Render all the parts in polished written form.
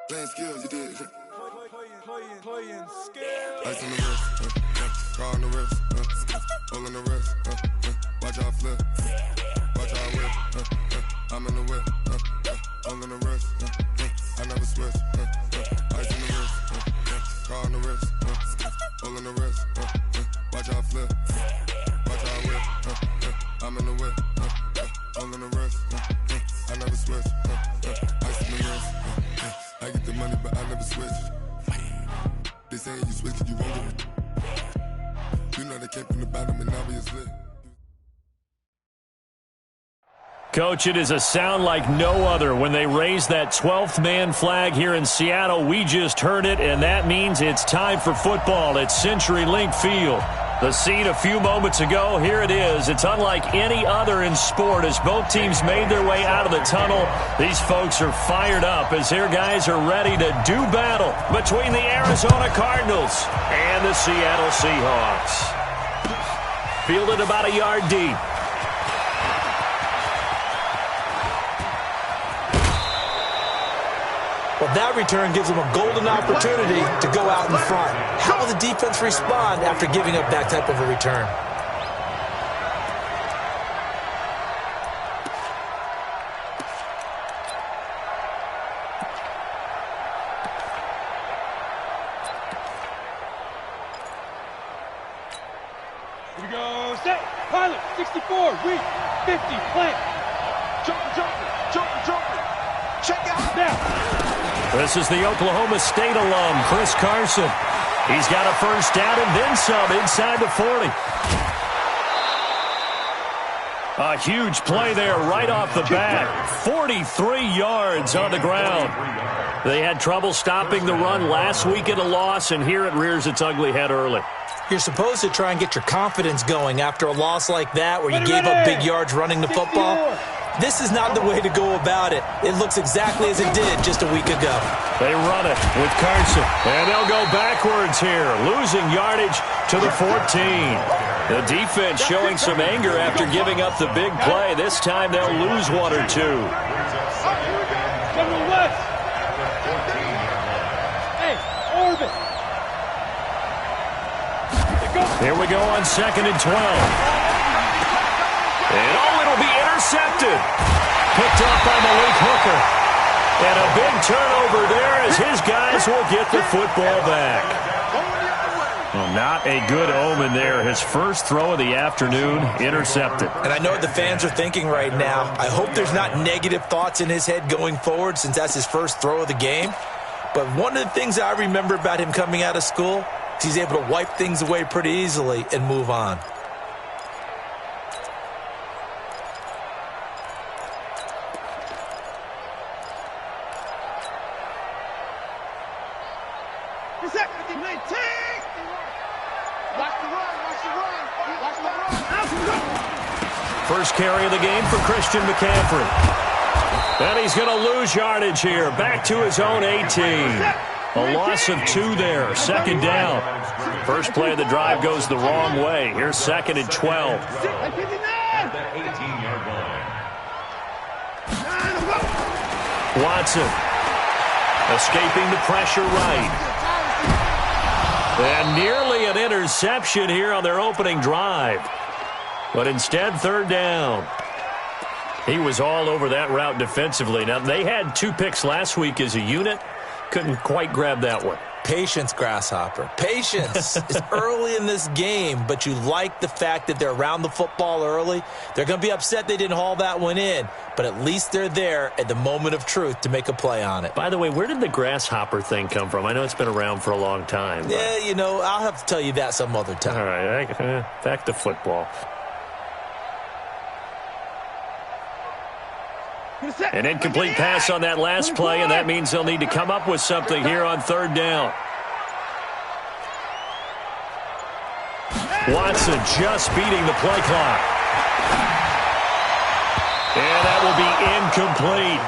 Playing skills, you did. Playing skills. Ice on the wrist, car on the wrist, hole in the wrist, watch out flip, watch out whip, I'm in the whip, hole in the wrist, I never switch, ice in the wrist, car on the wrist, hole in the wrist, watch out flip, watch out whip, I'm in the whip, hole in the wrist, I never switch, ice in the wrist, I get the money but I never switch. They saying you switch it, you won't do it. You know they came from the bottom and obviously. Coach, it is a sound like no other when they raise that 12th man flag here in Seattle. We just heard it, and that means it's time for football at CenturyLink Field. The scene a few moments ago, here it is. It's unlike any other in sport as both teams made their way out of the tunnel. These folks are fired up as their guys are ready to do battle between the Arizona Cardinals and the Seattle Seahawks. Fielded about a yard deep. Well, that return gives them a golden opportunity to go out in front. How will the defense respond after giving up that type of a return? Here we go. Set. Pilot. 64. Read. 50. Plant. Jumper. Check out now. This is the Oklahoma State alum, Chris Carson. He's got a first down and then some inside the 40. A huge play there right off the bat. 43 yards on the ground. They had trouble stopping the run last week in a loss, and here it rears its ugly head early. You're supposed to try and get your confidence going after a loss like that where you gave up big yards running the football. This is not the way to go about it. It looks exactly as it did just a week ago. They run it with Carson, and they'll go backwards here, losing yardage to the 14. The defense showing some anger after giving up the big play. This time they'll lose one or two. Here we go on 2nd and 12. And it'll be intercepted. Picked up by Malik Hooker. And a big turnover there as his guys will get the football back. Well, not a good omen there. His first throw of the afternoon intercepted. And I know what the fans are thinking right now. I hope there's not negative thoughts in his head going forward since that's his first throw of the game. But one of the things I remember about him coming out of school is he's able to wipe things away pretty easily and move on. First carry of the game for Christian McCaffrey. And he's going to lose yardage here. Back to his own 18. A loss of 2 there. 2nd down. First play of the drive goes the wrong way. Here's 2nd and 12. Watson escaping the pressure right. And nearly an interception here on their opening drive. But instead, 3rd down. He was all over that route defensively. Now, they had 2 picks last week as a unit. Couldn't quite grab that one. Patience, Grasshopper. Patience. It's early in this game, but you like the fact that they're around the football early. They're going to be upset they didn't haul that one in, but at least they're there at the moment of truth to make a play on it. By the way, where did the grasshopper thing come from? I know it's been around for a long time. But... yeah, you know, I'll have to tell you that some other time. All right, back to football. An incomplete pass on that last play, and that means they'll need to come up with something here on 3rd down. Watson just beating the play clock. And that will be incomplete.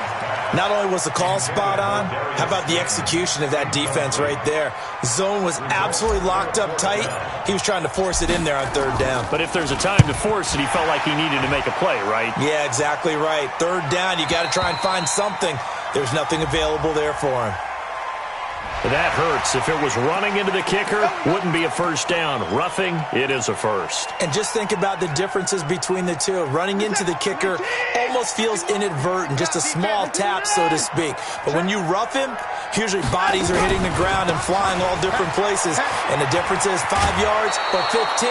Not only was the call spot on, how about the execution of that defense right there? Zone was absolutely locked up tight. He was trying to force it in there on third down. But if there's a time to force it, he felt like he needed to make a play, right? Yeah, exactly right. Third down, you got to try and find something. There's nothing available there for him. That hurts. If it was running into the kicker, wouldn't be a first down. Roughing, it is a first. And just think about the differences between the two. Running into the kicker almost feels inadvertent, just a small tap, so to speak. But when you rough him, usually bodies are hitting the ground and flying all different places. And the difference is 5 yards or 15.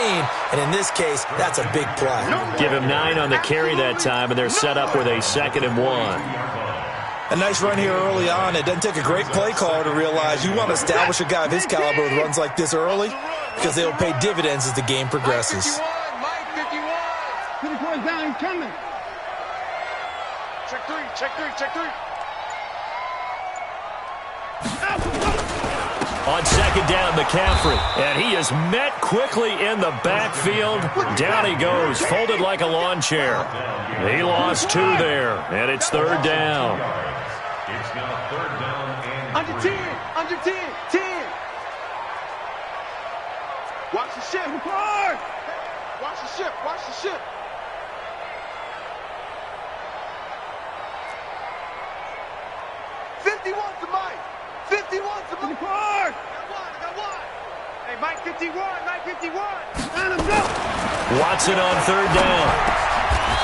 And in this case, that's a big play. Give him 9 on the carry that time, and they're set up with a 2nd and 1. A nice run here early on. It doesn't take a great play caller to realize you want to establish a guy of his caliber with runs like this early because they will pay dividends as the game progresses. Mike 51. Down, he's coming. Check three. On 2nd down, McCaffrey. And he is met quickly in the backfield. Down he goes, folded like a lawn chair. He lost 2 there, and it's 3rd down. It's now 3rd down and under 10. Watch the ship. Watch the ship. To Mike. 51 to Mike. I got one. Hey, Mike 51. Let him go. Watson on 3rd down.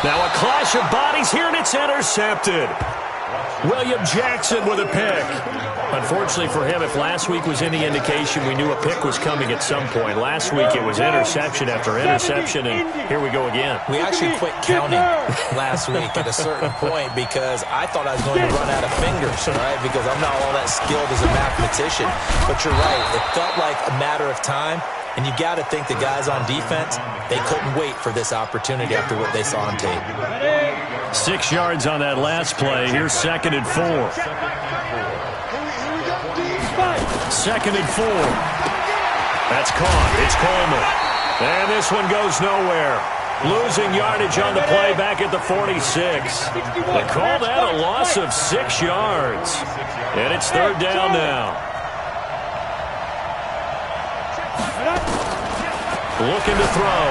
Now a clash of bodies here, and it's intercepted. William Jackson with a pick. Unfortunately for him, if last week was any indication, we knew a pick was coming at some point. Last week it was interception after interception, and here we go again. We actually quit counting last week at a certain point because I thought I was going to run out of fingers, right? Because I'm not all that skilled as a mathematician. But you're right. It felt like a matter of time. And you got to think the guys on defense, they couldn't wait for this opportunity after what they saw on tape. 6 yards on that last play. Here's 2nd and 4. 2nd and 4. That's caught. It's Coleman. And this one goes nowhere. Losing yardage on the play back at the 46. They call that a loss of 6 yards. And it's 3rd down now. Looking to throw.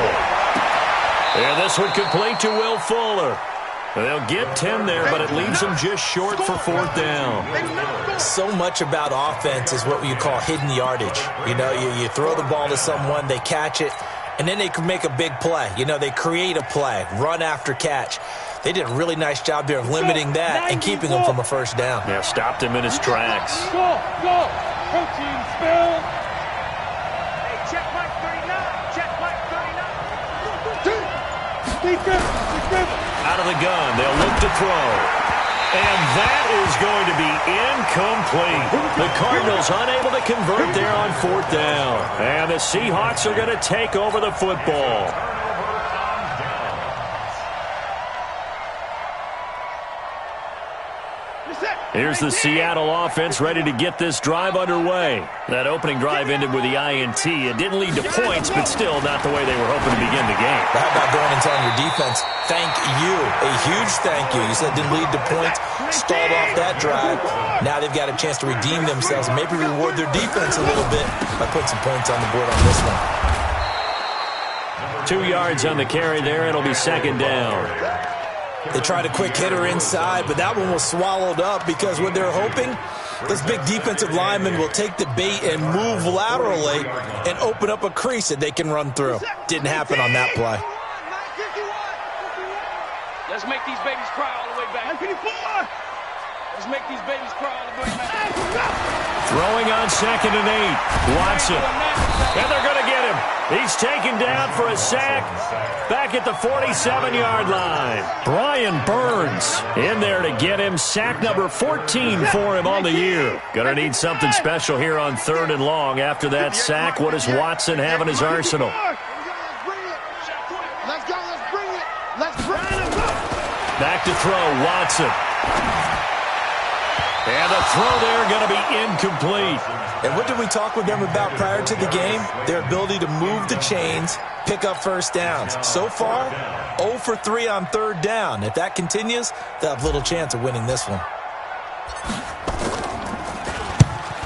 And this one complete to Will Fuller. They'll get 10 there, but it leaves them just short for 4th down. So much about offense is what you call hidden yardage. You know, you throw the ball to someone, they catch it, and then they can make a big play. You know, they create a play, run after catch. They did a really nice job there of limiting that and keeping him from a first down. Yeah, stopped him in his tracks. Go. Protein spill. Hey, check Mike 39. Out of the gun, they'll look to throw. And that is going to be incomplete. The Cardinals unable to convert there on 4th down. And the Seahawks are going to take over the football. Here's the Seattle offense ready to get this drive underway. That opening drive ended with the INT. It didn't lead to points, but still not the way they were hoping to begin the game. How about going and telling your defense, thank you, a huge thank you. You said it didn't lead to points, stalled off that drive. Now they've got a chance to redeem themselves and maybe reward their defense a little bit by putting some points on the board on this one. 2 yards on the carry there. It'll be 2nd down. They tried a quick hitter inside, but that one was swallowed up because what they're hoping, this big defensive lineman will take the bait and move laterally and open up a crease that they can run through. Didn't happen on that play. Let's make these babies cry all the way back. Let's make these babies cry all the way back. Throwing on 2nd and 8. Watson. And they're going to get him. He's taken down for a sack back at the 47-yard line. Brian Burns in there to get him. Sack number 14 for him on the year. Going to need something special here on 3rd and long. After that sack, what does Watson have in his arsenal? Let's go. Let's bring it. Let's bring it. Back to throw, Watson. And the throw there going to be incomplete. And what did we talk with them about prior to the game? Their ability to move the chains, pick up first downs. So far, 0 for 3 on 3rd down. If that continues, they'll have little chance of winning this one.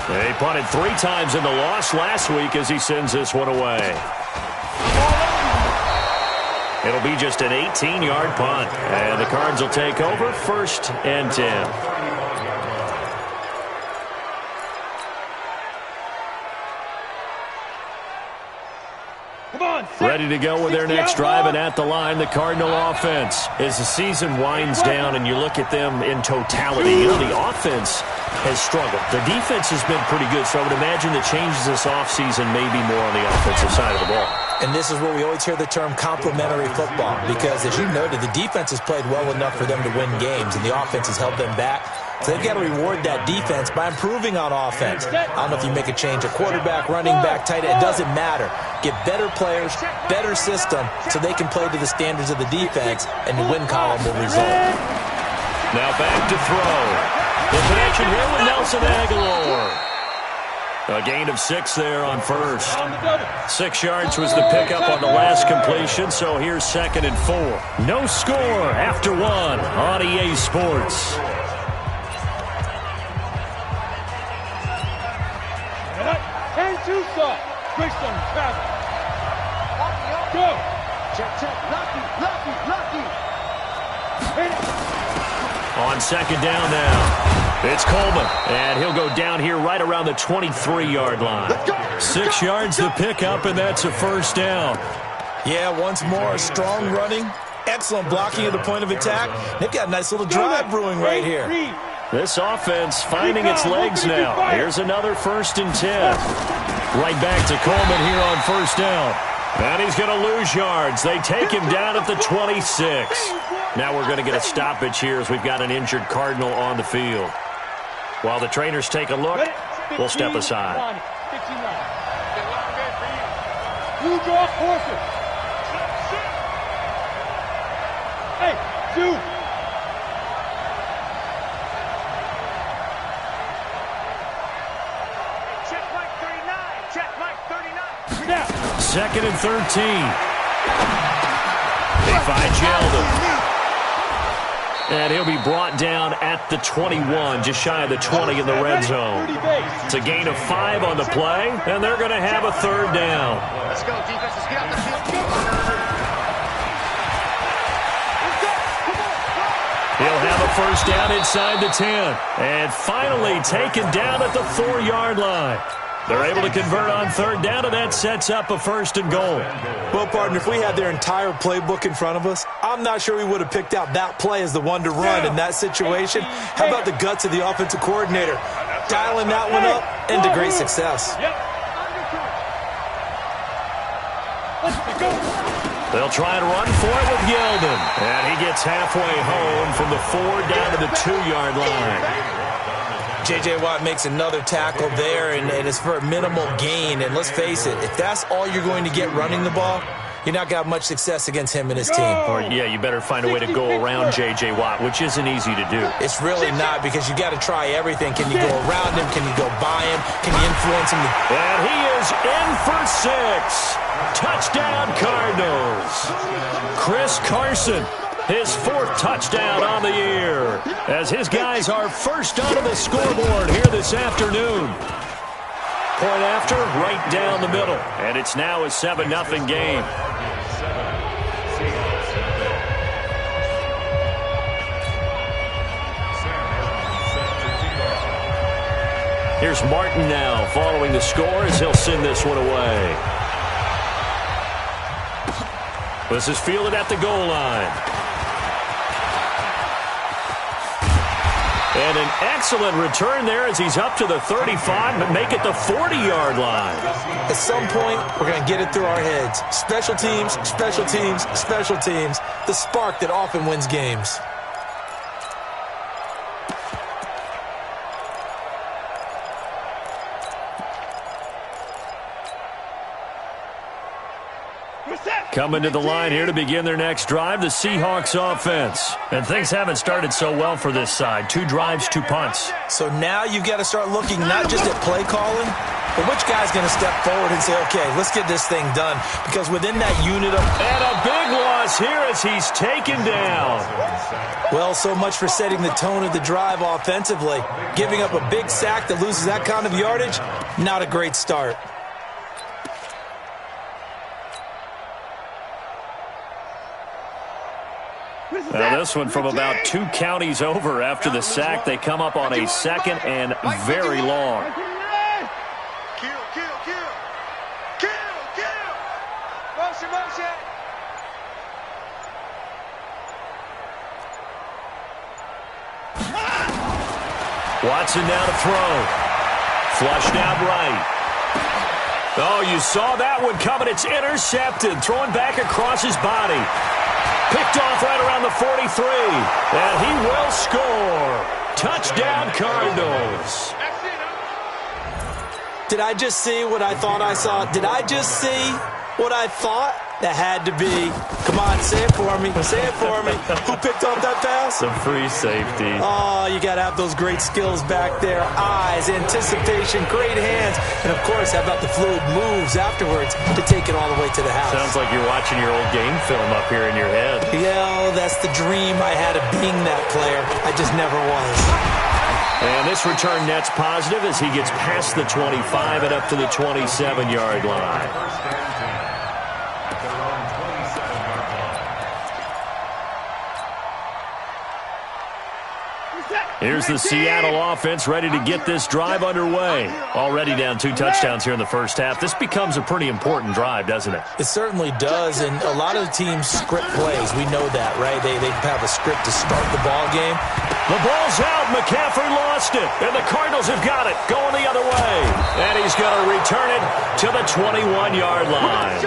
He punted 3 times in the loss last week as he sends this one away. It'll be just an 18-yard punt, and the Cards will take over 1st and 10. Ready to go with their next drive, and at the line, the Cardinal offense. As the season winds down and you look at them in totality, you know, the offense has struggled. The defense has been pretty good, so I would imagine the changes this offseason may be more on the offensive side of the ball. And this is where we always hear the term complementary football, because as you noted, the defense has played well enough for them to win games, and the offense has held them back. So they've got to reward that defense by improving on offense. I don't know if you make a change, a quarterback, running back, tight end, it doesn't matter. Get better players, better system, so they can play to the standards of the defense, and the win column will result. Now back to throw. The connection here with Nelson Aguilar. A gain of 6 there on first. 6 yards was the pickup on the last completion, so here's 2nd and 4. No score after 1 on EA Sports. And 2 stop. Based on travel. Go. Check. Lucky. On 2nd down now. It's Coleman, and he'll go down here right around the 23-yard line. 6 yards the pickup, and that's a 1st down. Yeah, once more, strong running, excellent blocking at the point of attack. They've got a nice little drive brewing right here. This offense finding its legs now. Here's another 1st and 10. Right back to Coleman here on 1st down. And he's going to lose yards. They take him down at the 26. Now we're going to get a stoppage here as we've got an injured Cardinal on the field. While the trainers take a look, we'll step aside. You draw horses. Hey, 2. Check Mike 39. Check Mike 39. 2nd and 13. They find Sheldon. And he'll be brought down at the 21, just shy of the 20 in the red zone. It's a gain of 5 on the play, and they're going to have a 3rd down. Let's go, defense. Let's get out the field. He'll have a 1st down inside the 10. And finally taken down at the 4-yard line. They're able to convert on 3rd down, and that sets up a 1st and goal. Well, partner, if we had their entire playbook in front of us, I'm not sure we would have picked out that play as the one to run in that situation. How about the guts of the offensive coordinator? Dialing that one up into great success. They'll try and run for it with Yeldon. And he gets halfway home from the 4 down to the 2-yard line. J.J. Watt makes another tackle there, and it's for a minimal gain. And let's face it, if that's all you're going to get running the ball, you're not going to have much success against him and his team. Or, yeah, you better find a way to go around J.J. Watt, which isn't easy to do. It's really not, because you got to try everything. Can you go around him? Can you go by him? Can you influence him? And he is in for 6. Touchdown, Cardinals. Chris Carson, his 4th touchdown on the year, as his guys are first onto the scoreboard here this afternoon. Point after, right down the middle, and it's now a 7-0 game. Here's Martin now following the score as he'll send this one away. This is fielded at the goal line. And an excellent return there as he's up to the 35, but make it the 40-yard line. At some point, we're going to get it through our heads. Special teams, special teams, special teams. The spark that often wins games. Coming to the line here to begin their next drive, the Seahawks offense. And things haven't started so well for this side. 2 drives, 2 punts. So now you've got to start looking not just at play calling, but which guy's going to step forward and say, okay, let's get this thing done. Because within that unit of... And a big loss here as he's taken down. Well, so much for setting the tone of the drive offensively. Giving up a big sack that loses that kind of yardage, not a great start. Now this one from about 2 counties over after the sack. They come up on a second and very long. Motion. Watson now to throw. Flushed out right. Oh, you saw that one coming. It's intercepted. Throwing back across his body. Picked off right around the 43. And he will score. Touchdown, Cardinals. Did I just see what I thought I saw? Did I just see what I thought? That had to be. Come on, say it for me. Say it for me. Who picked off that pass? The free safety. Oh, you got to have those great skills back there. Eyes, anticipation, great hands. And, of course, how about the fluid moves afterwards to take it all the way to the house? Sounds like you're watching your old game film up here in your head. Yeah, that's the dream I had of being that player. I just never was. And this return net's positive as he gets past the 25 and up to the 27-yard line. Here's the Seattle offense ready to get this drive underway. Already down 2 touchdowns here in the first half. This becomes a pretty important drive, doesn't it? It certainly does, and a lot of the teams script plays. We know that, right? They have a script to start the ball game. The ball's out. McCaffrey lost it, and the Cardinals have got it going the other way. And he's going to return it to the 21-yard line.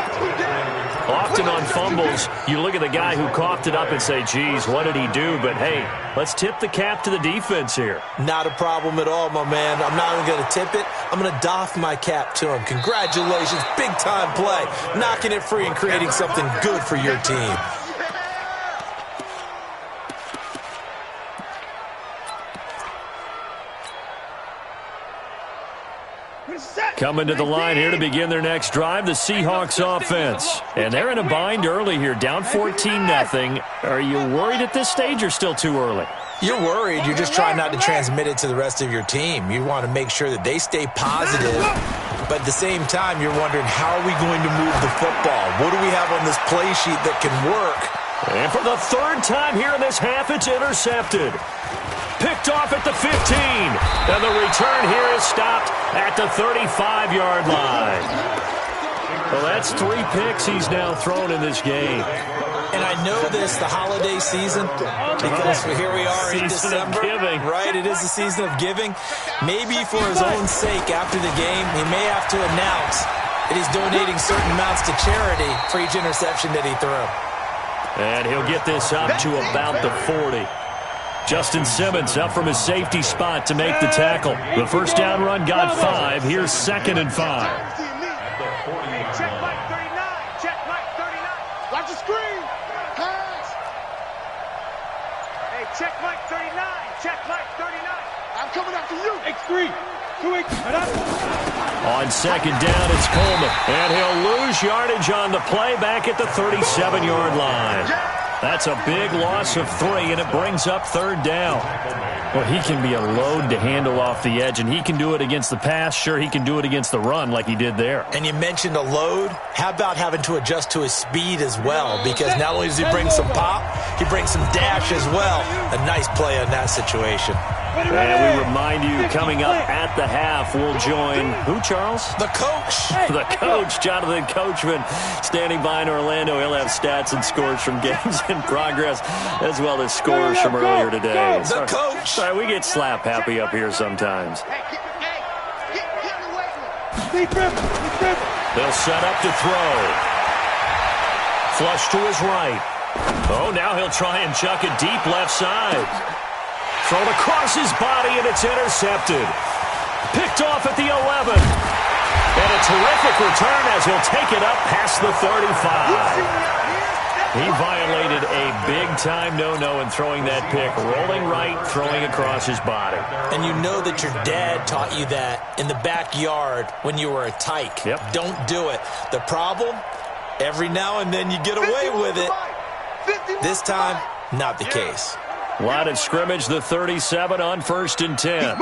Often on fumbles, you look at the guy who coughed it up and say, geez, what did he do? But, hey, let's tip the cap to the defense here. Not a problem at all, my man. I'm not even going to tip it. I'm going to doff my cap to him. Congratulations. Big-time play. Knocking it free and creating something good for your team. Coming to the line here to begin their next drive, the Seahawks offense. And they're in a bind early here, down 14-0. Are you worried at this stage or still too early? You're worried. You're just trying not to transmit it to the rest of your team. You want to make sure that they stay positive. But at the same time, you're wondering, how are we going to move the football? What do we have on this play sheet that can work? And for the 3rd time here in this half, it's intercepted. Picked off at the 15. And the return here is stopped at the 35-yard line. Well, that's 3 picks he's now thrown in this game. And I know this, the holiday season, because here we are in December. Giving. Right, it is the season of giving. Maybe for his own sake after the game, he may have to announce that he's donating certain amounts to charity for each interception that he threw. And he'll get this up to about the 40. Justin Simmons up from his safety spot to make the tackle. The first down run got 5. Here's 2nd and 5. Check Mike 39. Check Mike 39. Watch the screen. Pass. Hey, check Mike 39. Check Mike 39. I'm coming after you. X3. 2X. On 2nd down, it's Coleman. And he'll lose yardage on the play back at the 37-yard line. That's a big loss of 3, and it brings up 3rd down. Well, he can be a load to handle off the edge, and he can do it against the pass. Sure, he can do it against the run like he did there. And you mentioned a load. How about having to adjust to his speed as well? Because not only does he bring some pop, he brings some dash as well. A nice play on that situation. And we remind you, coming up at the half, we'll join who, Charles? The coach. The coach, Jonathan Coachman, standing by in Orlando. He'll have stats and scores from games in progress, as well as scores from earlier today. The coach. Sorry, we get slap happy up here sometimes. They'll set up to throw. Flush to his right. Oh, now he'll try and chuck it deep left side. Thrown across his body, and it's intercepted. Picked off at the 11. And And a terrific return as he'll take it up past the 35. He violated a big-time no-no in throwing that pick. Rolling right, throwing across his body. And you know that your dad taught you that in the backyard when you were a tyke. Yep. Don't do it. The problem, every now and then you get away with it. This time, not the case. Line of scrimmage, the 37 on 1st and 10.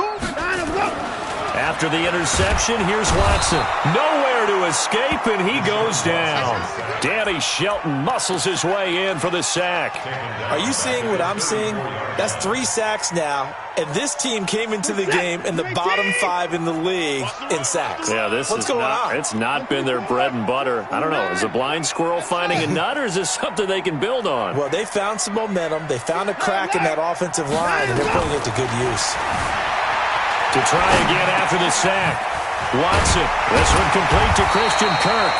After the interception, here's Watson. Nowhere to escape, and he goes down. Danny Shelton muscles his way in for the sack. Are you seeing what I'm seeing? That's 3 sacks now, and this team came into the game in the bottom 5 in the league in sacks. Yeah, What's going on? It's not been their bread and butter. I don't know. Is a blind squirrel finding a nut, or is this something they can build on? Well, they found some momentum. They found a crack in that offensive line, and they're putting it to good use. To try again after the sack. Watson. This one complete to Christian Kirk.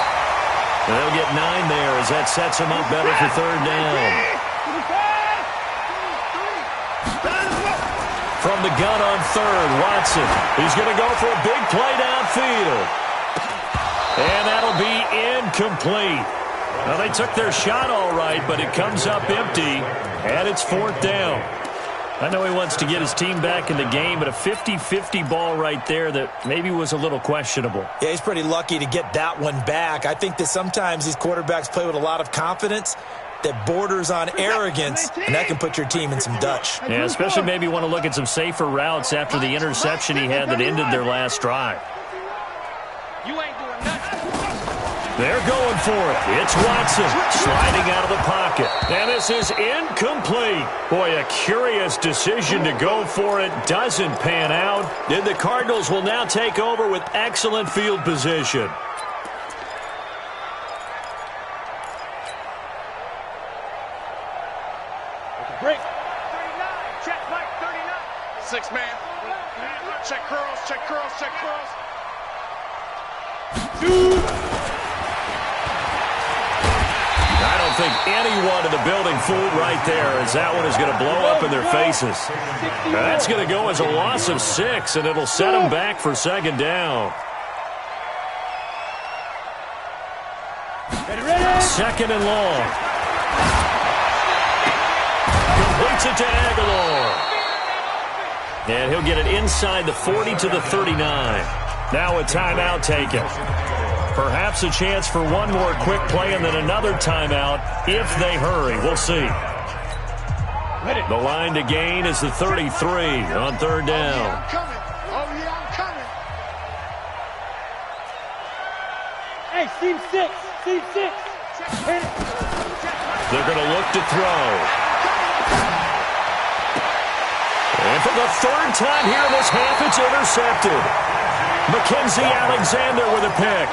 They'll get 9 there as that sets him up better for 3rd down. From the gun on 3rd, Watson. He's going to go for a big play downfield. And that'll be incomplete. Well, they took their shot all right, but it comes up empty, and it's 4th down. I know he wants to get his team back in the game, but a 50-50 ball right there that maybe was a little questionable. Yeah, he's pretty lucky to get that one back. I think that sometimes these quarterbacks play with a lot of confidence that borders on arrogance, and that can put your team in some Dutch. Yeah, especially maybe want to look at some safer routes after the interception he had that ended their last drive. You ain't doing nothing. They're going for it. It's Watson sliding out of the pocket. And this is incomplete. Boy, a curious decision to go for it. Doesn't pan out. And the Cardinals will now take over with excellent field position. Break. 39. Check, Mike. 39. 6 man. Check curls. Check curls. Check curls. I don't think anyone in the building fooled right there, as that one is going to blow up in their faces. That's going to go as a loss of 6, and it'll set them back for 2nd down. 2nd and long. Completes it to Aguilar. And he'll get it inside the 40 to the 39. Now a timeout taken. Perhaps a chance for one more quick play and then another timeout if they hurry. We'll see. The line to gain is the 33 on 3rd down. Hey, Team 6. Team 6. They're going to look to throw. And for the 3rd time here in this half, it's intercepted. Mackenzie Alexander with a pick.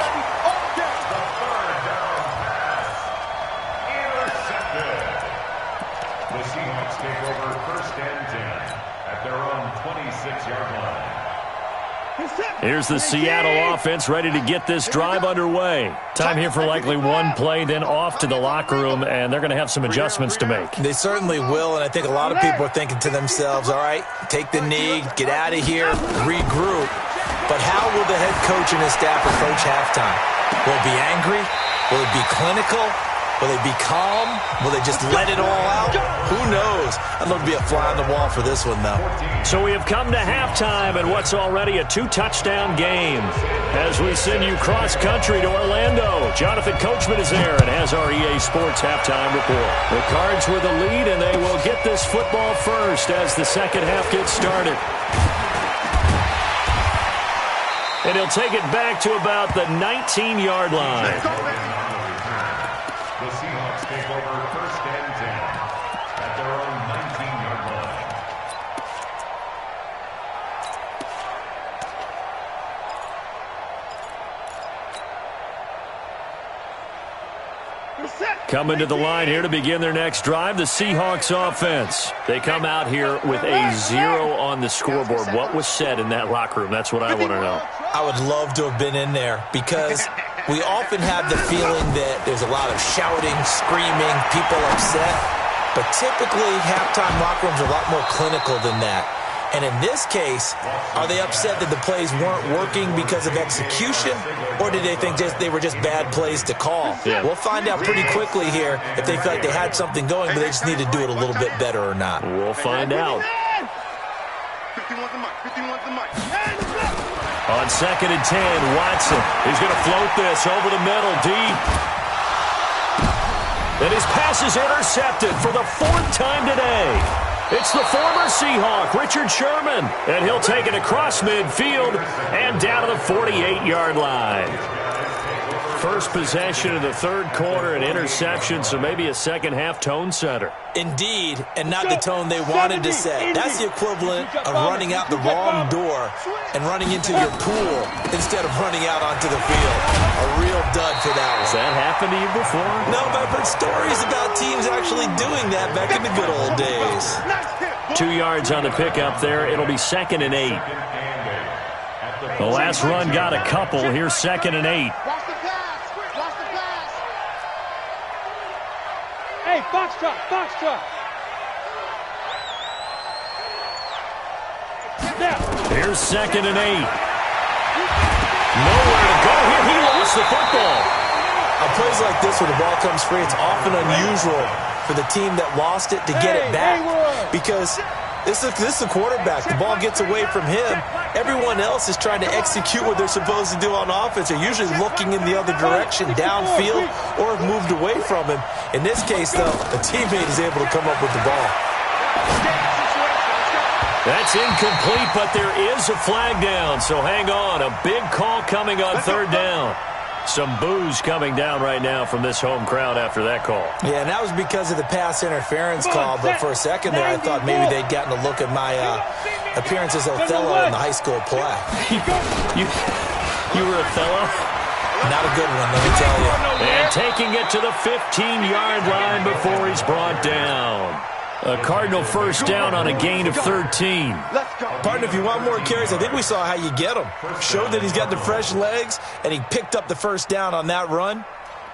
The Seahawks take over 1st and 10 at their own 26-yard line. Here's the Seattle offense ready to get this drive underway. Time here for likely one play, then off to the locker room, and they're going to have some adjustments to make. They certainly will, and I think a lot of people are thinking to themselves, all right, take the knee, get out of here, regroup. But how will the head coach and his staff approach halftime? Will it be angry? Will it be clinical? Will they be calm? Will they just let it all out? Who knows? I'd love to be a fly on the wall for this one, though. So we have come to halftime and what's already a 2-touchdown game. As we send you cross-country to Orlando, Jonathan Coachman is there and has our EA Sports halftime report. The Cards with the lead, and they will get this football first as the second half gets started. And he'll take it back to about the 19-yard line. The Seahawks take over 1st and 10 at their own 19-yard Set. Coming to the line here to begin their next drive, the Seahawks offense. They come out here with a 0 on the scoreboard. What was said in that locker room? That's what I want to know. I would love to have been in there because we often have the feeling that there's a lot of shouting, screaming, people upset. But typically, halftime locker rooms are a lot more clinical than that. And in this case, are they upset that the plays weren't working because of execution, or did they think they were just bad plays to call? Yeah. We'll find out pretty quickly here if they feel like they had something going, but they just need to do it a little bit better or not. We'll find out. 51's the mic. 51's the mic. On 2nd and 10, Watson is going to float this over the middle, deep. And his pass is intercepted for the 4th time today. It's the former Seahawk, Richard Sherman, and he'll take it across midfield and down to the 48-yard line. First possession of the 3rd quarter, an interception, so maybe a second-half tone setter. Indeed, and not the tone they wanted to set. That's the equivalent of running out the wrong door and running into your pool instead of running out onto the field. A real dud for that one. Has that happened to you before? No, but I've heard stories about teams actually doing that back in the good old days. 2 yards on the pickup there. It'll be 2nd and 8. The last run got a couple. Here's 2nd and 8. Watch the pass. Watch the pass. Hey, Foxtrot, Foxtrot. Here's 2nd and 8. Nowhere to go here. He lost the football. On plays like this where the ball comes free, it's often unusual for the team that lost it to get it back, because this is the quarterback. The ball gets away from him. Everyone else is trying to execute what they're supposed to do on offense. They're usually looking in the other direction, downfield, or have moved away from him. In this case, though, a teammate is able to come up with the ball. That's incomplete, but there is a flag down, so hang on. A big call coming on 3rd down. Some boos coming down right now from this home crowd after that call. Yeah, and that was because of the pass interference call, but for a second there, I thought maybe they'd gotten a look at my appearance as Othello in the high school play. You were Othello? Not a good one, let me tell you. And taking it to the 15-yard line before he's brought down. A Cardinal first down on a gain of 13. Partner, if you want more carries, I think we saw how you get him. Showed that he's got the fresh legs, and he picked up the first down on that run.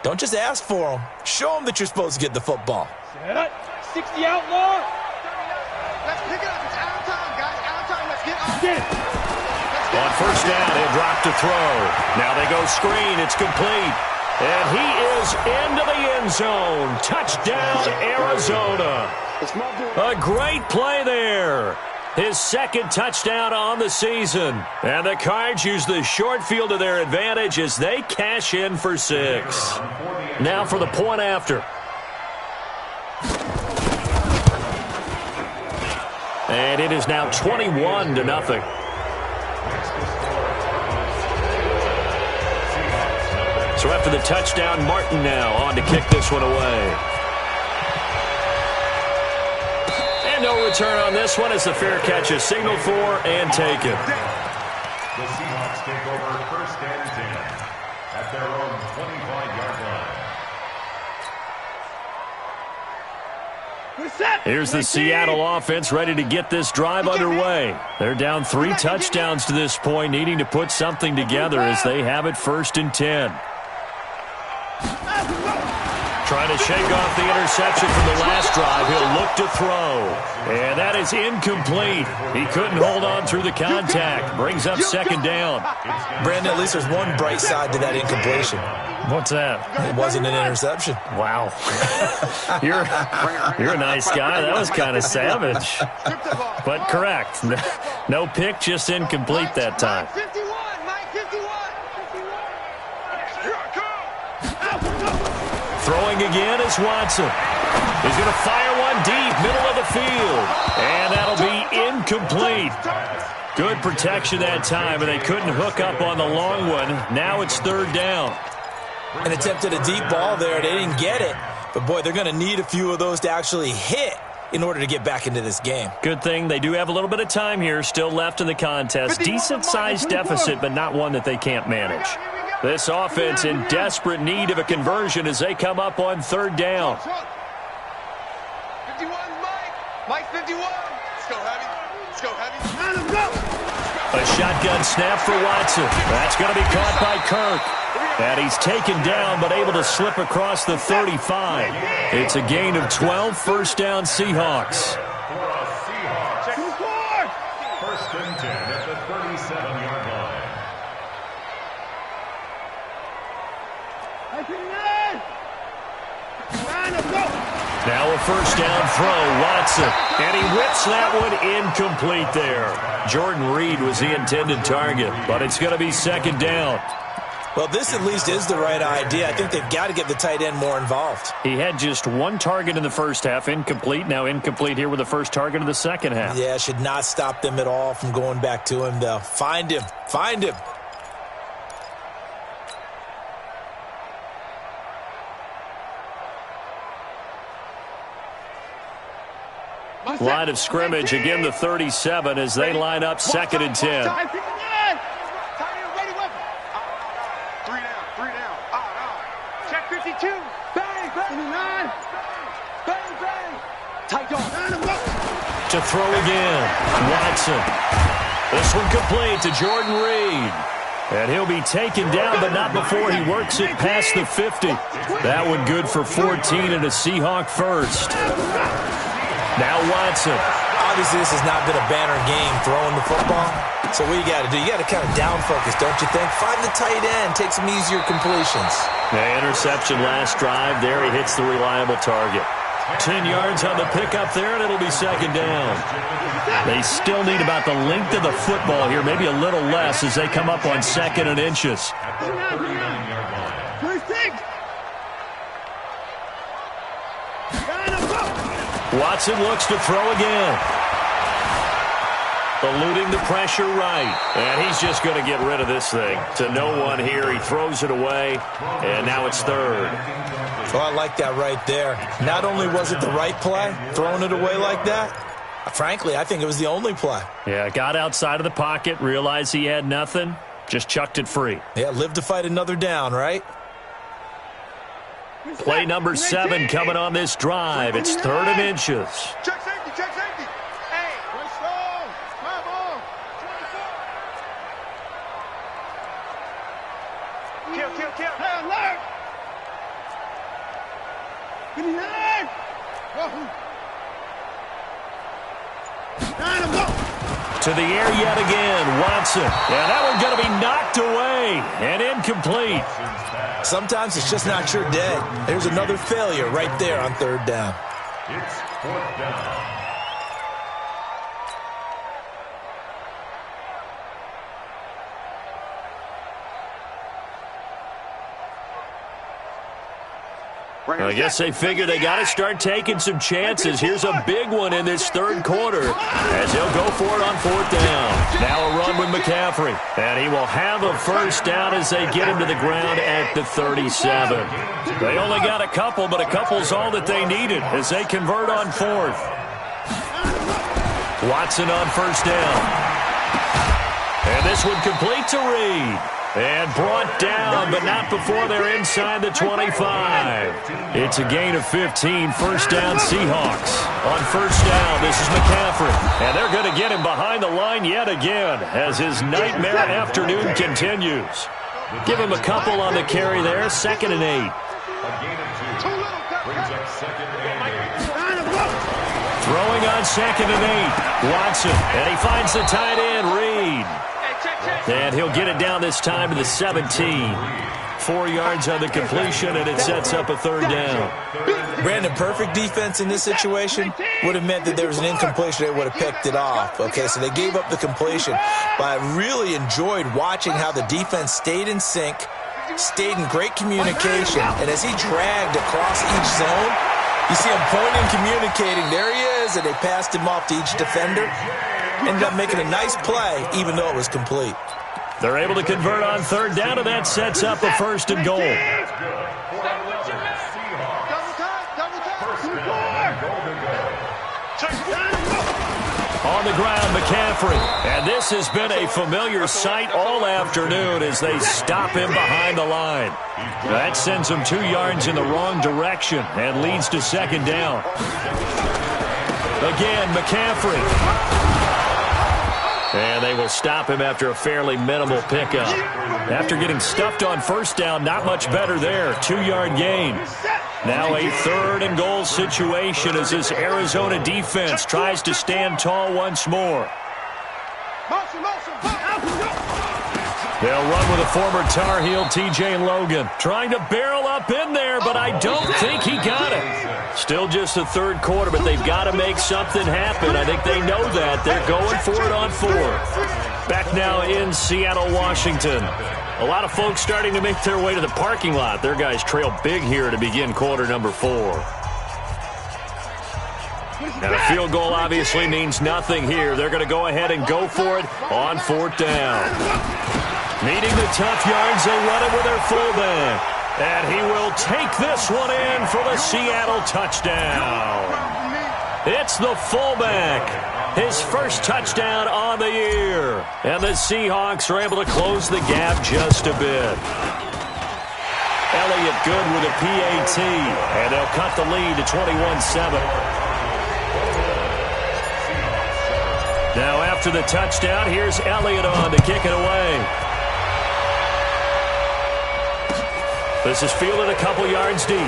Don't just ask for him. Show him that you're supposed to get the football. 60 outlaw. Let's pick it up. It's out of time, guys. Out of time. Let's get up. On first down, he'll drop to throw. Now they go screen. It's complete. And he is into the end zone. Touchdown, Arizona. A great play there. His 2nd touchdown on the season. And the Cards use the short field to their advantage as they cash in for 6. Now for the point after. And it is now 21-0. So after the touchdown, Martin now on to kick this one away. And no return on this one as the fair catch is signaled for and taken. The Seahawks take over 1st and 10 at their own 25-yard line. Here's the Seattle offense ready to get this drive underway. They're down 3 touchdowns to this point, needing to put something together as they have it 1st and 10. Trying to shake off the interception from the last drive. He'll look to throw. And that is incomplete. He couldn't hold on through the contact. Brings up 2nd down. Brandon, at least there's one bright side to that incompletion. What's that? It wasn't an interception. Wow. You're a nice guy. That was kind of savage. But correct. No pick, just incomplete that time. Throwing again is Watson. He's going to fire one deep, middle of the field. And that'll be incomplete. Good protection that time, and they couldn't hook up on the long one. Now it's 3rd down. An attempt at a deep ball there. They didn't get it. But, boy, they're going to need a few of those to actually hit in order to get back into this game. Good thing they do have a little bit of time here still left in the contest. Decent-sized deficit, but not one that they can't manage. This offense in desperate need of a conversion as they come up on 3rd down. 51, Mike 51. Let's go heavy. Let's go heavy. Let him go. A shotgun snap for Watson. That's going to be caught by Kirk. And he's taken down but able to slip across the 35. It's a gain of 12, 1st down Seahawks. Now a first down throw, Watson. And he whips that one incomplete there. Jordan Reed was the intended target, but it's going to be second down. Well, this at least is the right idea. I think they've got to get the tight end more involved. He had just one target in the first half, incomplete. Now incomplete here with the first target of the second half. Yeah, should not stop them at all from going back to him, though. Find him. Find him. Line of scrimmage, again the 37 as they line up second and 10. Check 52. Bang, bang. Bang, bang. Tight dog. To throw again, Watson. This one complete to Jordan Reed. And he'll be taken down, but not before he works it past the 50. That one good for 14 and a Seahawk first. Now Watson. Obviously, this has not been a banner game throwing the football. So what you got to do, you got to kind of down focus, don't you think? Find the tight end, take some easier completions. The interception last drive there. He hits the reliable target. 10 yards on the pickup there, and it'll be second down. They still need about the length of the football here, maybe a little less as they come up on second and inches. Watson looks to throw again. Eluding the pressure right. And he's just going to get rid of this thing. To no one here. He throws it away. And now it's third. Well, I like that right there. Not only was it the right play, throwing it away like that, frankly, I think it was the only play. Yeah, got outside of the pocket, realized he had nothing, just chucked it free. Yeah, live to fight another down, right? Play number 7 coming on this drive. It's third and inches. Check safety, check safety. Hey. Let's go. Come on. Kill. Hey, alert. Give me that. To the air yet again, Watson. Yeah, that one's going to be knocked away and incomplete. Sometimes it's just not your day. There's another failure right there on third down. It's fourth down. I guess they figure they got to start taking some chances. Here's a big one in this third quarter as he'll go for it on fourth down. Now a run with McCaffrey. And he will have a first down as they get him to the ground at the 37. They only got a couple, but a couple's all that they needed as they convert on fourth. Watson on first down. And this one complete to Reed. And brought down, but not before they're inside the 25. It's a gain of 15, first down Seahawks. On first down, this is McCaffrey. And they're going to get him behind the line yet again as his nightmare afternoon continues. Give him a couple on the carry there, second and 8. A gain of 2. Brings up second and 8. Throwing on second and 8. Watson, and he finds the tight end, Reed. And he'll get it down this time to the 17. 4 yards on the completion, and it sets up a third down. Brandon, perfect defense in this situation would have meant that there was an incompletion. They would have picked it off. Okay, so they gave up the completion. But I really enjoyed watching how the defense stayed in sync, stayed in great communication. And as he dragged across each zone, you see him pointing, communicating. There he is, and they passed him off to each defender. Ended up making a nice play, even though it was complete. They're able to convert on third down, and that sets up a first and goal. On the ground, McCaffrey. And this has been a familiar sight all afternoon as they stop him behind the line. That sends him 2 yards in the wrong direction and leads to second down. Again, McCaffrey. And they will stop him after a fairly minimal pickup. After getting stuffed on first down, not much better there. 2-yard gain. Now a third and goal situation as this Arizona defense tries to stand tall once more. They'll run with a former Tar Heel, T.J. Logan. Trying to barrel up in there, but I don't think he got it. Still just the third quarter, but they've got to make something happen. I think they know that. They're going for it on 4. Back now in Seattle, Washington. A lot of folks starting to make their way to the parking lot. Their guys trail big here to begin quarter number 4. Now, a field goal obviously means nothing here. They're going to go ahead and go for it on 4th down. Needing the tough yards, they run it with their fullback. And he will take this one in for the Seattle touchdown. It's the fullback. His first touchdown on the year. And the Seahawks are able to close the gap just a bit. Elliott good with a PAT. And they'll cut the lead to 21-7. Now after the touchdown, here's Elliott on to kick it away. This is fielded a couple yards deep.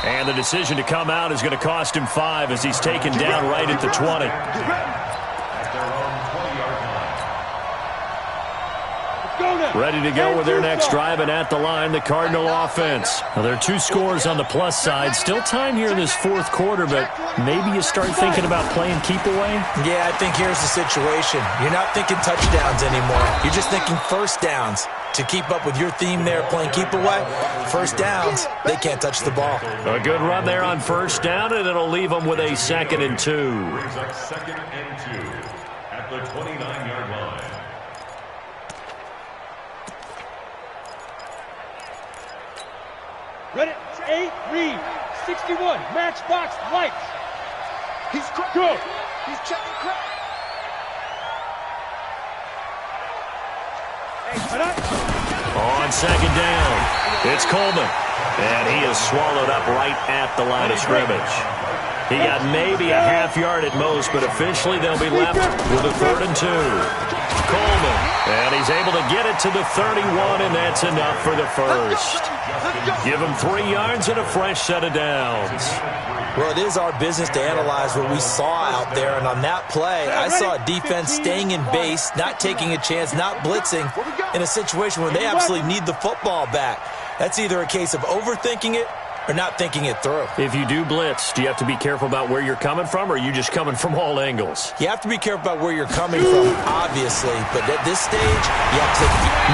And the decision to come out is going to cost him 5 as he's taken down right at the 20. Ready to go with their next drive, and at the line, the Cardinal offense. Now, there are 2 scores on the plus side. Still time here in this 4th quarter, but maybe you start thinking about playing keep away? Yeah, I think here's the situation. You're not thinking touchdowns anymore. You're just thinking first downs. To keep up with your theme there, playing keep away, first downs, they can't touch the ball. A good run there on first down, and it'll leave them with a 2nd and 2. Brings up 2nd and 2 at the 29-yard line. Ready, 8, read, 61, matchbox, lights. He's good. He's checking crack. On 2nd down, it's Coleman. And he is swallowed up right at the line of scrimmage. He got maybe a half yard at most, but officially they'll be left with a 3rd and 2. Coleman, and he's able to get it to the 31, and that's enough for the first. Give him 3 yards and a fresh set of downs. Well, it is our business to analyze what we saw out there, and on that play, I saw a defense staying in base, not taking a chance, not blitzing, in a situation where they absolutely need the football back. That's either a case of overthinking it or not thinking it through. If you do blitz, do you have to be careful about where you're coming from, or are you just coming from all angles? You have to be careful about where you're coming from, obviously, but at this stage, you have to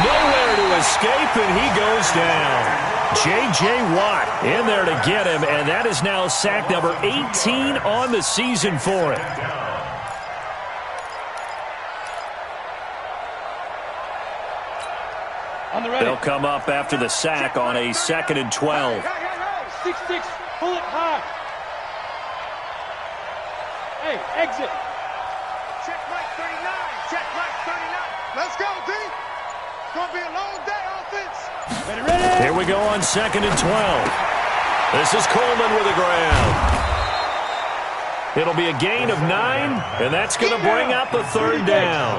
nowhere to escape, and he goes down. J.J. Watt in there to get him, and that is now sack number 18 on the season for him. They'll come up after the sack on a 2nd and 12. 6-6, pull it hard. Hey, exit. Check Mike 39. Check Mike 39. Let's go, D. It's going to be a long day, offense. Ready. Here we go on 2nd and 12. This is Coleman with the ground. It'll be a gain of 9, and that's going to bring up a 3rd down.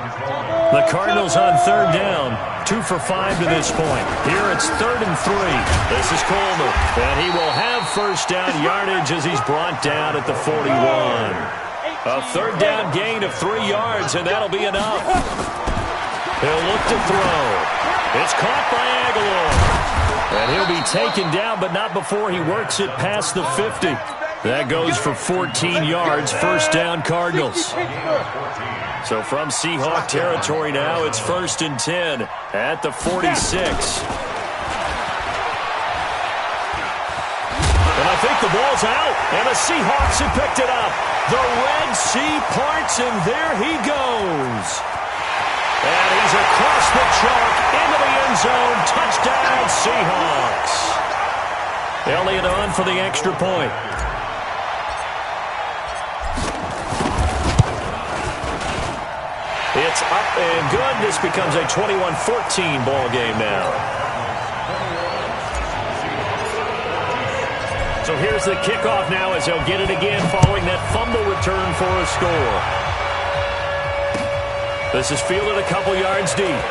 The Cardinals on 3rd down, 2 for 5 to this point. Here it's 3rd and 3. This is Coleman, and he will have first down yardage as he's brought down at the 41. A 3rd down gain of 3 yards, and that'll be enough. He'll look to throw. It's caught by Aguilar. And he'll be taken down, but not before he works it past the 50. That goes for 14 yards, first down Cardinals. So from Seahawk territory now, it's 1st and 10 at the 46. And I think the ball's out, and the Seahawks have picked it up. The Red Sea parts, and there he goes. And he's across the chalk into the end zone. Touchdown, Seahawks. Elliott on for the extra point. It's up and good. This becomes a 21-14 ball game now. So here's the kickoff now as they'll get it again following that fumble return for a score. This is fielded a couple yards deep.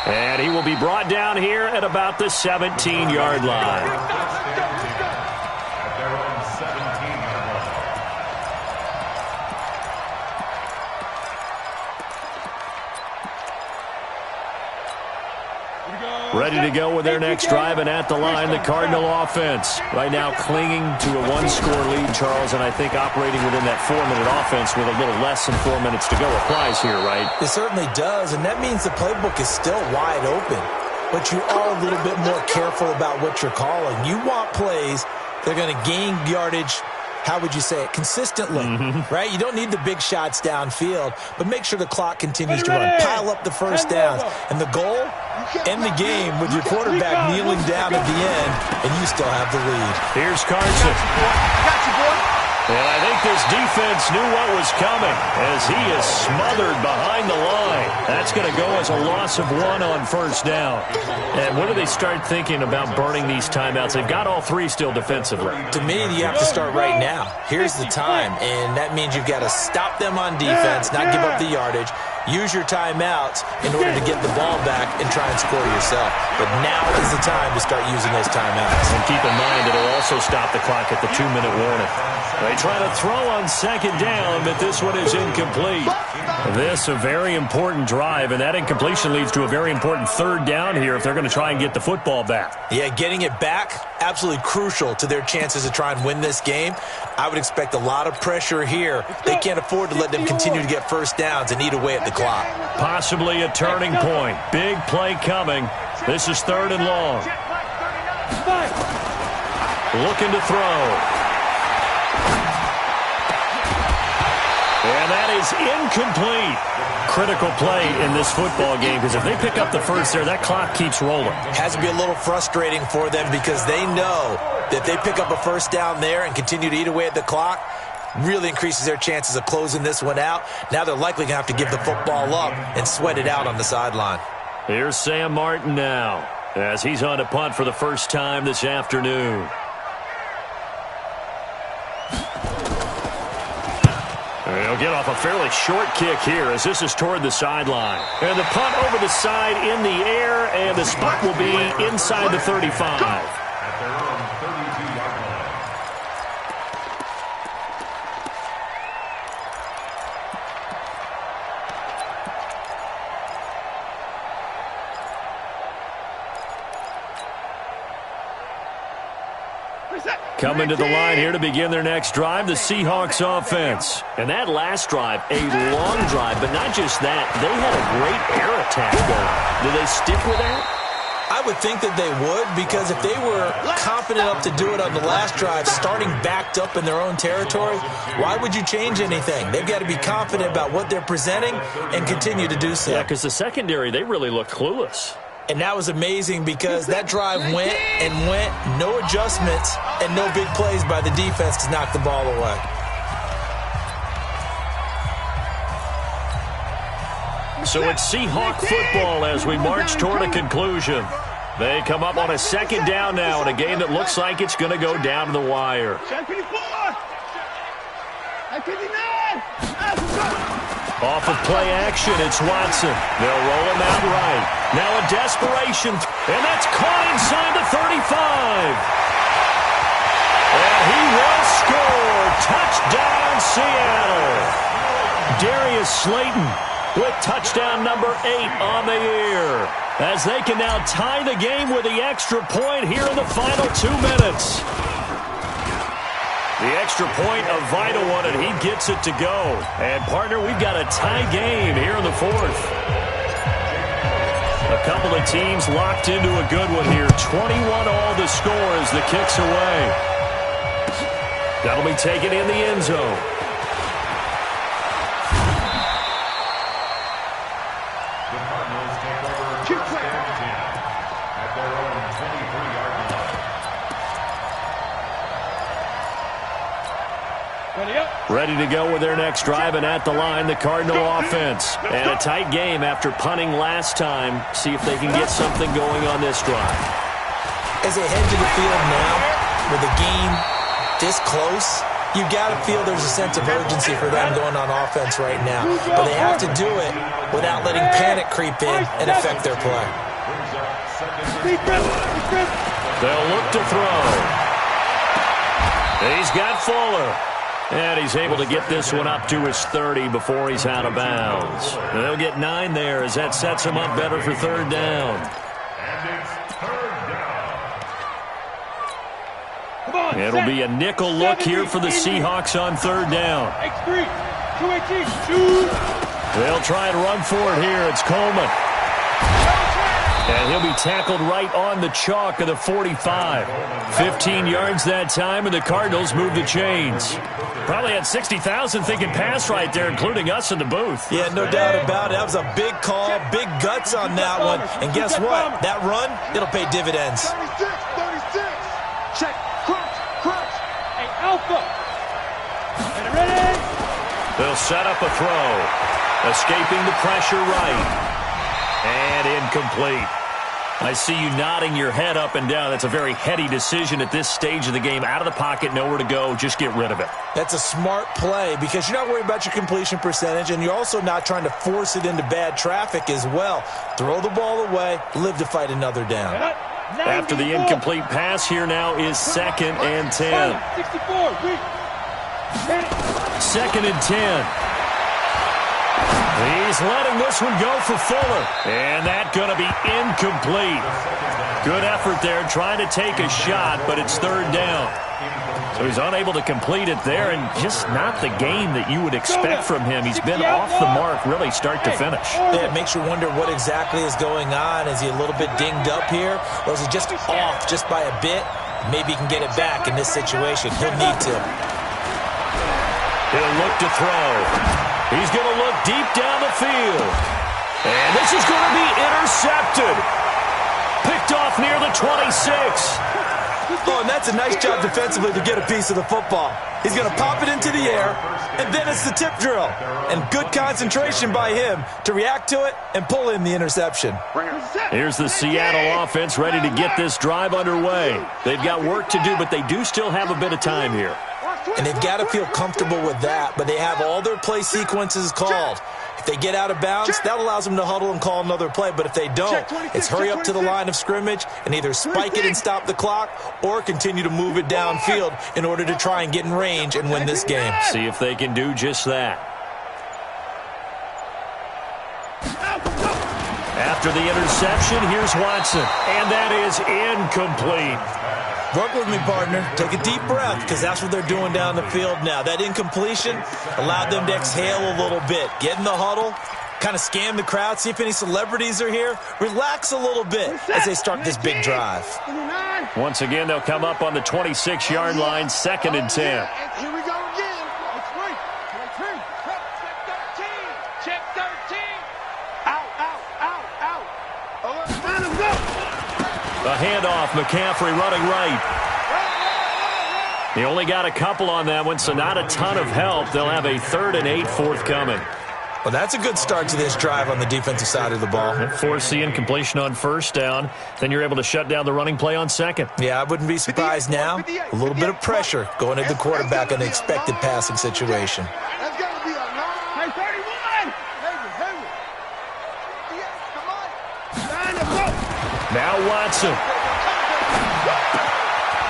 And he will be brought down here at about the 17-yard line. Ready to go with their next drive, and at the line, the Cardinal offense. Right now clinging to a one-score lead, Charles, and I think operating within that 4-minute offense with a little less than 4 minutes to go applies here, right? It certainly does, and that means the playbook is still wide open. But you are a little bit more careful about what you're calling. You want plays that are going to gain yardage, how would you say it, consistently, right? You don't need the big shots downfield, but make sure the clock continues to run. Pile up the first downs. And the goal, end the game with your quarterback kneeling down at the end, and you still have the lead. Here's Carson. Got you, boy. And I think this defense knew what was coming as he is smothered behind the line. That's going to go as a loss of 1 on first down. And when do they start thinking about burning these timeouts? They've got all 3 still defensively. To me, you have to start right now. Here's the time, and that means you've got to stop them on defense, not give up the yardage. Use your timeouts in order to get the ball back and try and score yourself. But now is the time to start using those timeouts. And keep in mind, it'll also stop the clock at the 2-minute warning. They try to throw on second down, but this one is incomplete. This, a very important drive, and that incompletion leads to a very important third down here if they're going to try and get the football back. Yeah, getting it back, absolutely crucial to their chances to try and win this game. I would expect a lot of pressure here. They can't afford to let them continue to get first downs and eat away at the clock. Possibly a turning point. Big play coming. This is 3rd and long. Looking to throw. And that is incomplete. Critical play in this football game because if they pick up the first there, that clock keeps rolling. Has to be a little frustrating for them because they know that they pick up a first down there and continue to eat away at the clock, really increases their chances of closing this one out. Now they're likely going to have to give the football up and sweat it out on the sideline. Here's Sam Martin now as he's on to punt for the first time this afternoon. He'll get off a fairly short kick here as this is toward the sideline. And the punt over the side in the air, and the spot will be inside the 35. At their own 32-yard line. Coming to the line here to begin their next drive, the Seahawks offense. And that last drive, a long drive, but not just that. They had a great air attack going. Do they stick with that? I would think that they would, because if they were confident enough to do it on the last drive, starting backed up in their own territory, why would you change anything? They've got to be confident about what they're presenting and continue to do so. Yeah, because the secondary, they really looked clueless. And that was amazing because that drive went and went, no adjustments, and no big plays by the defense to knock the ball away. So it's Seahawk football as we march toward a conclusion. They come up on a second down now in a game that looks like it's going to go down to the wire. Off of play action, it's Watson. They'll roll him out right. Now a desperation, and that's caught inside the 35. And he will score. Touchdown, Seattle. Darius Slayton with touchdown number 8 on the year, as they can now tie the game with the extra point here in the final 2 minutes. The extra point, a vital one, and he gets it to go. And, partner, we've got a tie game here in the 4th. A couple of teams locked into a good one here. 21 all the score as the kick's away. That'll be taken in the end zone. The Cardinals take over first and 10 at their own 23-yard line. Ready to go with their next drive, and at the line, the Cardinal offense. And a tight game after punting last time. See if they can get something going on this drive. As they head to the field now, with the game this close, you've got to feel there's a sense of urgency for them going on offense right now. But they have to do it without letting panic creep in and affect their play. They'll look to throw. He's got Fuller. And he's able to get this one up to his 30 before he's out of bounds. They'll get 9 there as that sets him up better for third down. And it's It'll be a nickel look here for the Seahawks on third down. X3, 2 shoot. They'll try and run for it here. It's Coleman. And he'll be tackled right on the chalk of the 45. 15 yards that time, and the Cardinals move the chains. Probably had 60,000 thinking pass right there, including us in the booth. Yeah, no doubt about it. That was a big call, big guts on that one. And guess what? That run, it'll pay dividends. 36. Check, crunch. Hey, Alpha. And ready? They'll set up a throw. Escaping the pressure right. And incomplete. I see you nodding your head up and down. That's a very heady decision at this stage of the game. Out of the pocket, nowhere to go. Just get rid of it. That's a smart play because you're not worried about your completion percentage, and you're also not trying to force it into bad traffic as well. Throw the ball away, live to fight another down. After the incomplete pass, here now is 2nd and 10. 64. 2nd and 10. He's letting this one go for Fuller. And that's going to be incomplete. Good effort there trying to take a shot, but it's third down. So he's unable to complete it there, and just not the game that you would expect from him. He's been off the mark really start to finish. Yeah, it makes you wonder what exactly is going on. Is he a little bit dinged up here, or is he just off just by a bit? Maybe he can get it back in this situation. He'll need to. He'll look to throw. He's going to look deep down the field. And this is going to be intercepted. Picked off near the 26. Oh, and that's a nice job defensively to get a piece of the football. He's going to pop it into the air, and then it's the tip drill. And good concentration by him to react to it and pull in the interception. Here's the Seattle offense ready to get this drive underway. They've got work to do, but they do still have a bit of time here. And they've got to feel comfortable with that, but they have all their play sequences called. If they get out of bounds, that allows them to huddle and call another play. But if they don't, it's hurry up to the line of scrimmage and either spike it and stop the clock or continue to move it downfield in order to try and get in range and win this game. See if they can do just that. After the interception, here's Watson. And that is incomplete. Work with me, partner. Take a deep breath because that's what they're doing down the field now. That incompletion allowed them to exhale a little bit. Get in the huddle, kind of scan the crowd, see if any celebrities are here. Relax a little bit as they start this big drive. Once again, they'll come up on the 26-yard line, 2nd and 10. Here we go again. It's right. Check 13. Out. Oh, let him go. A handoff, McCaffrey running right. He only got a couple on that one, so not a ton of help. They'll have a 3rd and 8 forthcoming. Well, that's a good start to this drive on the defensive side of the ball. Force the incompletion on 1st down. Then you're able to shut down the running play on 2nd. Yeah, I wouldn't be surprised now. A little bit of pressure going at the quarterback in the expected passing situation. That's got to be a line. 31. Now Watson.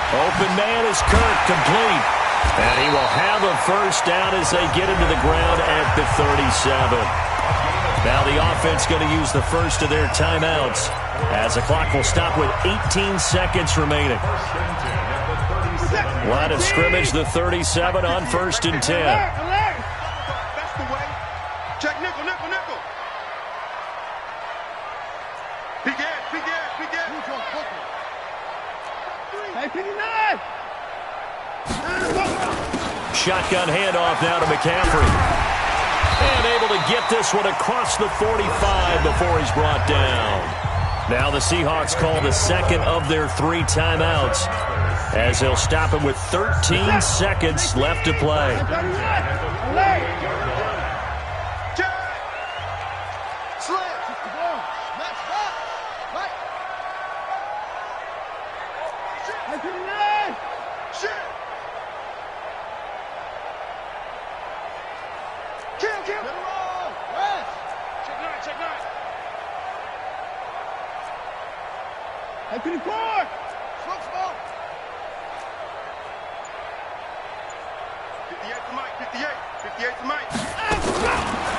Open man is Kirk, complete. And he will have a 1st down as they get him to the ground at the 37. Now the offense going to use the first of their timeouts as the clock will stop with 18 seconds remaining. Line of scrimmage, the 37 on 1st and 10. That's the way. Check nickel. Big ass. Hey, 59. Shotgun handoff now to McCaffrey. And able to get this one across the 45 before he's brought down. Now the Seahawks call the 2nd of their 3 timeouts as they'll stop him with 13 seconds left to play.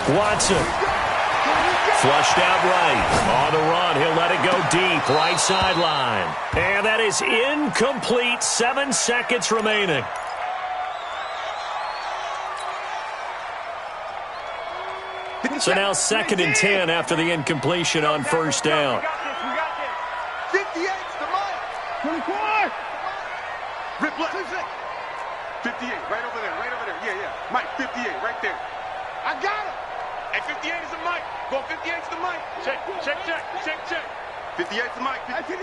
Watson. Flushed out right. On the run, he'll let it go deep. Right sideline. And that is incomplete. 7 seconds remaining. So now 2nd and 10 after the incompletion on first down. 58's the mic. 24. Rip, look. 58, right over there, right over there. Yeah. Mike, 58, right there. I got him. And 58 is the mic. Go 58's the mic. Check. 58's the mic. 55.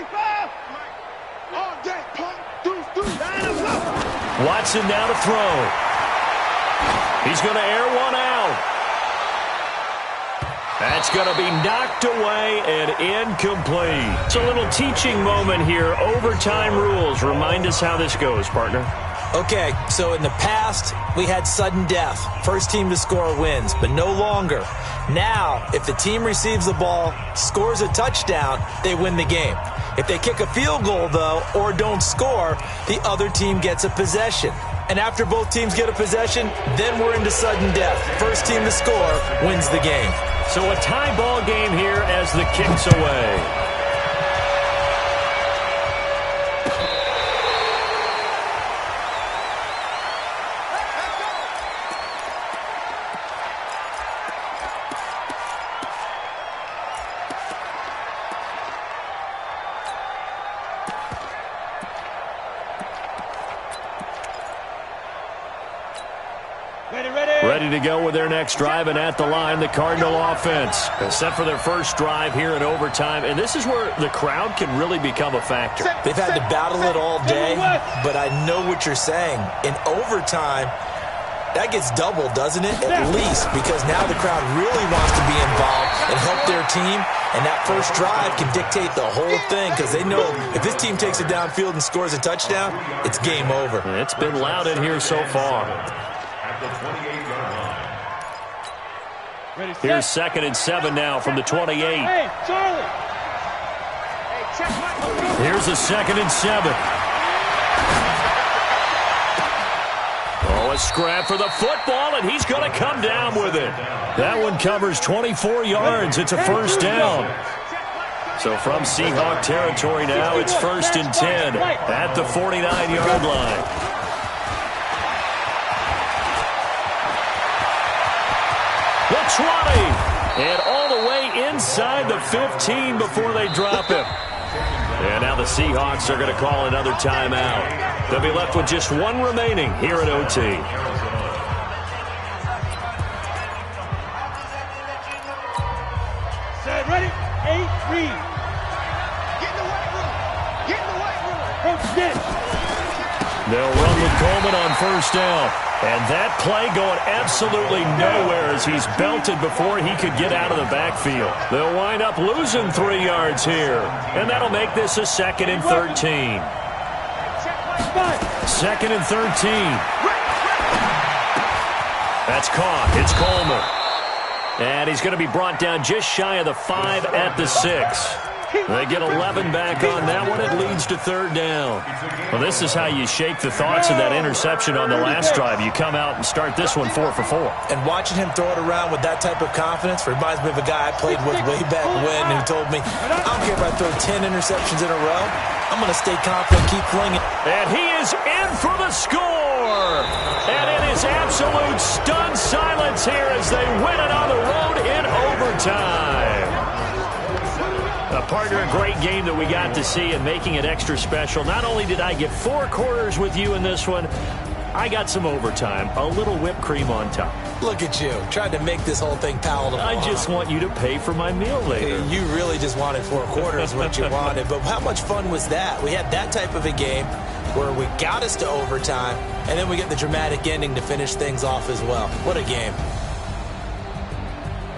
All day, punt, deuce. Line us up. Watson now to throw. He's going to air one out. That's going to be knocked away and incomplete. It's a little teaching moment here. Overtime rules. Remind us how this goes, partner. Okay, so in the past, we had sudden death. First team to score wins, but no longer. Now, if the team receives the ball, scores a touchdown, they win the game. If they kick a field goal, though, or don't score, the other team gets a possession. And after both teams get a possession, then we're into sudden death. First team to score wins the game. So a tie ball game here as the kick's away. Ready to go with their next drive, and at the line, the Cardinal offense. Set for their first drive here in overtime, and this is where the crowd can really become a factor. They've had to battle it all day, but I know what you're saying. In overtime, that gets doubled, doesn't it? At least, because now the crowd really wants to be involved and help their team, and that first drive can dictate the whole thing because they know if this team takes it downfield and scores a touchdown, it's game over. It's been loud in here so far. At the 28-yard line. Here's 2nd and 7 now from the 28. Hey, Charlie. Hey, check my... Here's a 2nd and 7. Oh, a scrap for the football, and he's going to come down with it. That one covers 24 yards. It's a first down. So from Seahawk territory now, it's 1st and 10 at the 49-yard line. The 20, and all the way inside the 15 before they drop him. And now the Seahawks are going to call another timeout. They'll be left with just one remaining here at OT. Set, ready? 8, read. Get in the white room. Get in the white room. Coach, get. They'll run with Coleman on first down. And that play going absolutely nowhere as he's belted before he could get out of the backfield. They'll wind up losing 3 yards here. And that'll make this a 2nd and 13. 2nd and 13. That's caught. It's Coleman. And he's going to be brought down just shy of the 5 at the 6. They get 11 back on that one. It leads to 3rd down. Well, this is how you shake the thoughts of that interception on the last drive. You come out and start this one 4 for 4. And watching him throw it around with that type of confidence reminds me of a guy I played with way back when who told me, I don't care if I throw 10 interceptions in a row. I'm going to stay confident, keep flinging. And he is in for the score. And it is absolute stunned silence here as they win it on the road in overtime. Partner, a great game that we got to see and making it extra special. Not only did I get 4 quarters with you in this one, I got some overtime, a little whipped cream on top. Look at you, trying to make this whole thing palatable. I just want you to pay for my meal later. You really just wanted 4 quarters what you wanted, but how much fun was that? We had that type of a game where we got us to overtime, and then we get the dramatic ending to finish things off as well. What a game.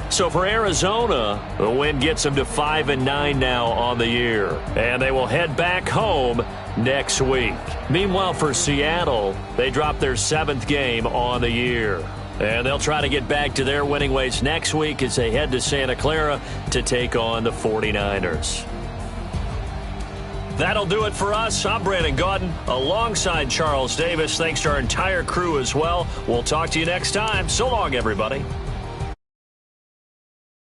So for Arizona, the win gets them to 5-9 now on the year. And they will head back home next week. Meanwhile, for Seattle, they drop their 7th game on the year. And they'll try to get back to their winning ways next week as they head to Santa Clara to take on the 49ers. That'll do it for us. I'm Brandon Gaudin alongside Charles Davis. Thanks to our entire crew as well. We'll talk to you next time. So long, everybody.